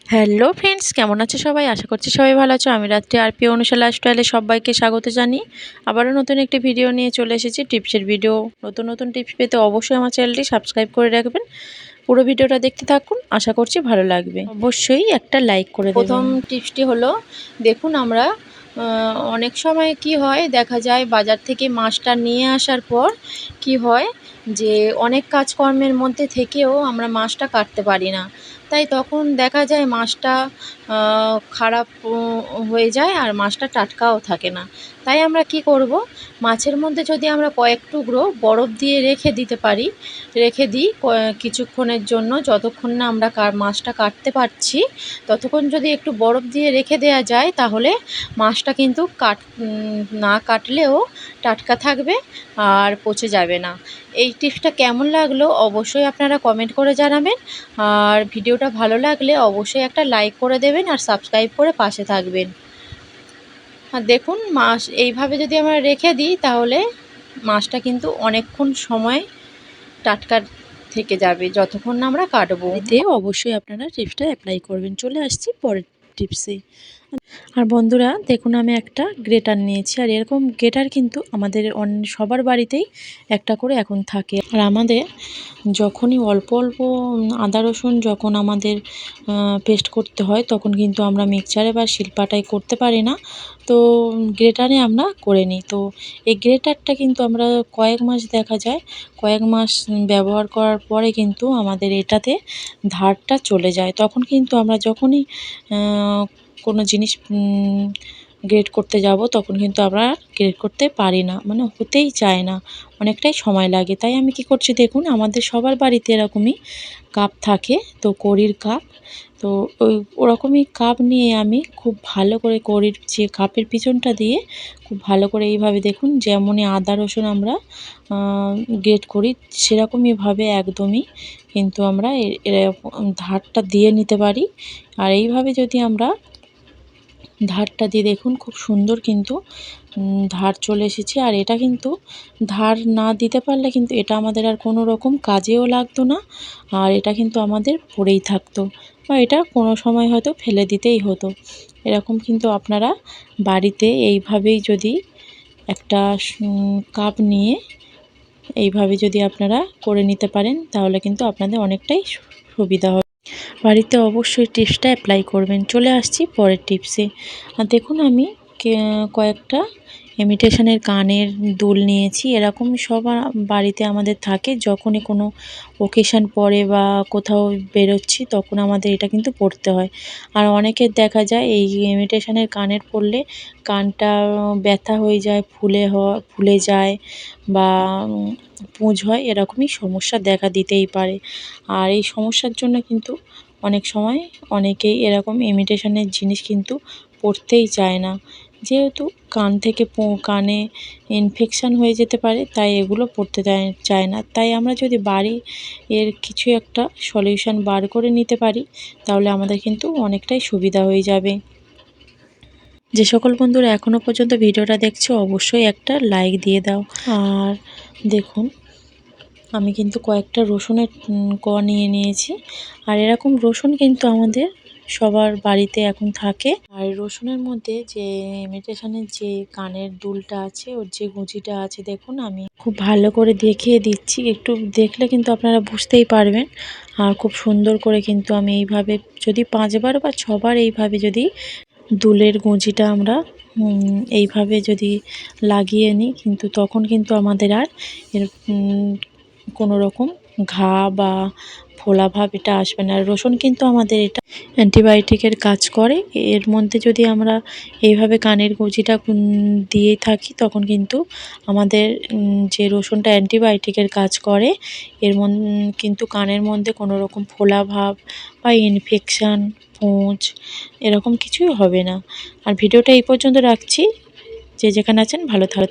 Hello friends, কেমন আছে সবাই? আশা করছি সবাই ভালো আছো। আমি রাত্রি আরপি অনুষা লাইফস্টাইলে সবাইকে স্বাগত জানি। আবারও নতুন একটি ভিডিও নিয়ে চলে এসেছি, টিপসের ভিডিও। নতুন নতুন টিপস পেতে অবশ্যই আমার চ্যানেলটি সাবস্ক্রাইব করে রাখবেন। পুরো ভিডিওটা দেখতে থাকুন, আশা করছি ভালো লাগবে। অবশ্যই একটা লাইক করে দেবেন। প্রথম টিপসটি হলো, দেখুন আমরা অনেক সময় কি হয় দেখা যায়, বাজার থেকে মাছটা নিয়ে আসার পর কি হয় যে অনেক কাজকর্মের মধ্যে থেকেও আমরা মাছটা কাটতে পারি না। তাই তখন দেখা যায় মাছটা খারাপ হয়ে যায় আর মাছটা টাটকাও থাকে না। তাই আমরা কি করব, মাছের মধ্যে যদি আমরা কয়েক টুকরো বরফ দিয়ে রেখে দিই কিছুক্ষণের জন্য, যতক্ষণ না আমরা মাছটা কাটতে পারছি ততক্ষণ যদি একটু বরফ দিয়ে রেখে দেওয়া যায়, তাহলে মাছটা কিন্তু না কাটলেও টাটকা থাকবে আর পচে যাবে না। এই টিপসটা কেমন লাগলো অবশ্যই আপনারা কমেন্ট করে জানাবেন। আর ভিডিওটা ভালো লাগলে অবশ্যই একটা লাইক করে দেবেন আর সাবস্ক্রাইব করে পাশে থাকবেন। আর দেখুন, মাছ এইভাবে যদি আমরা রেখে দিই তাহলে মাছটা কিন্তু অনেকক্ষণ সময় টাটকা থেকে যাবে, যতক্ষণ না আমরা কাটবো। এতে অবশ্যই আপনারা টিপসটা অ্যাপ্লাই করবেন। চলে আসছি পরের টিপসে। আর বন্ধুরা দেখুন, আমি একটা গ্রেটার নিয়েছি। আর এরকম গ্রেটার কিন্তু আমাদের সবার বাড়িতেই একটা করে এখন থাকে। আর আমাদের যখনই অল্প অল্প আদা রসুন যখন আমাদের পেস্ট করতে হয়, তখন কিন্তু আমরা মিক্সচারে বা শিলপাটায় করতে পারি না, তো গ্রেটারে আমরা করে নিই। তো এই গ্রেটারটা কিন্তু আমরা কয়েক মাস ব্যবহার করার পরে কিন্তু আমাদের এটাতে ধারটা চলে যায়। তখন কিন্তু আমরা যখনই কোনো জিনিস গ্রেড করতে যাব, তখন কিন্তু আমরা গ্রেড করতে পারি না, মানে হতেই চায় না, অনেকটাই সময় লাগে। তাই আমি কি করছি, দেখুন আমাদের সবার বাড়িতে এরকমই কাপ থাকে, তো কড়ির কাপ। তো ওরকমই কাপ নিয়ে আমি খুব ভালো করে কড়ির যে কাপের পিছনটা দিয়ে খুব ভালো করে এইভাবে, দেখুন যেমনই আদা রসুন আমরা গ্রেড করি সেরকমইভাবে একদমই কিন্তু আমরা এরকম ধারটা দিয়ে নিতে পারি। আর এইভাবে যদি আমরা ধারটা দিয়ে, দেখুন খুব সুন্দর কিন্তু ধার চলে এসেছে। আর এটা কিন্তু ধার না দিতে পারলে কিন্তু এটা আমাদের আর কোনো রকম কাজেও লাগতো না, আর এটা কিন্তু আমাদের পড়েই থাকতো, বা এটা কোনো সময় হয়তো ফেলে দিতেই হতো। এরকম কিন্তু আপনারা বাড়িতে এইভাবেই যদি একটা কাপ নিয়ে এইভাবে যদি আপনারা করে নিতে পারেন, তাহলে কিন্তু আপনাদের অনেকটাই সুবিধা হবে। বাড়িতে অবশ্যই টিপসটা অ্যাপ্লাই করবেন। চলে আসছি পরের টিপসে। আর দেখুন, আমি কয়েকটা ইমিটেশনের কানের দুল নিয়েছি। এরকম সবার বাড়িতে আমাদের থাকে, যখনই কোনো ওকেশান পড়ে বা কোথাও বেরোচ্ছি তখন আমাদের এটা কিন্তু পরতে হয়। আর অনেকের দেখা যায় এই ইমিটেশনের কানের পরলে কানটা ব্যথা হয়ে যায়, ফুলে যায় বা পুঁজ হয়, এরকমই সমস্যা দেখা দিতেই পারে। আর এই সমস্যার জন্য কিন্তু অনেক সময় অনেকেই এরকম ইমিটেশনের জিনিস কিন্তু পরতেই চায় না, যেহেতু কানে ইনফেকশান হয়ে যেতে পারে, তাই এগুলো পরতে চায় না। তাই আমরা যদি এর কিছু একটা সলিউশন বার করে নিতে পারি, তাহলে আমাদের কিন্তু অনেকটাই সুবিধা হয়ে যাবে। যে সকল বন্ধুরা এখনও পর্যন্ত ভিডিওটা দেখছো অবশ্যই একটা লাইক দিয়ে দাও। আর দেখুন, আমি কিন্তু কয়েকটা রসুনের কোয়া নিয়ে নিয়েছি। আর এরকম রসুন কিন্তু আমাদের সবার বাড়িতে এখন থাকে। আর রসুনের মধ্যে যে ইমিটেশনের যে কানের দুলটা আছে, ওর যে গুঁজিটা আছে, দেখুন আমি খুব ভালো করে দেখিয়ে দিচ্ছি, একটু দেখলে কিন্তু আপনারা বুঝতেই পারবেন। আর খুব সুন্দর করে কিন্তু আমি এইভাবে যদি 5 বার বা 6 বার এইভাবে যদি দুলের গুঁজিটা আমরা এইভাবে যদি লাগিয়ে নিই, কিন্তু তখন কিন্তু আমাদের আর এর কোনো রকম ঘা বা ফোলা ভাব এটা আসবে না। রসুন কিন্তু আমাদের এটা অ্যান্টিবায়োটিকের কাজ করে। এর মধ্যে যদি আমরা এইভাবে কানের গুঁজিটা দিয়ে থাকি, তখন কিন্তু আমাদের যে রসুনটা অ্যান্টিবায়োটিকের কাজ করে, কিন্তু কানের মধ্যে কোনো রকম ফোলা ভাব বা ইনফেকশান, পুঁজ এরকম কিছুই হবে না। আর ভিডিওটা এই পর্যন্ত রাখছি। যে যেখানে আছেন ভালো থাকুন।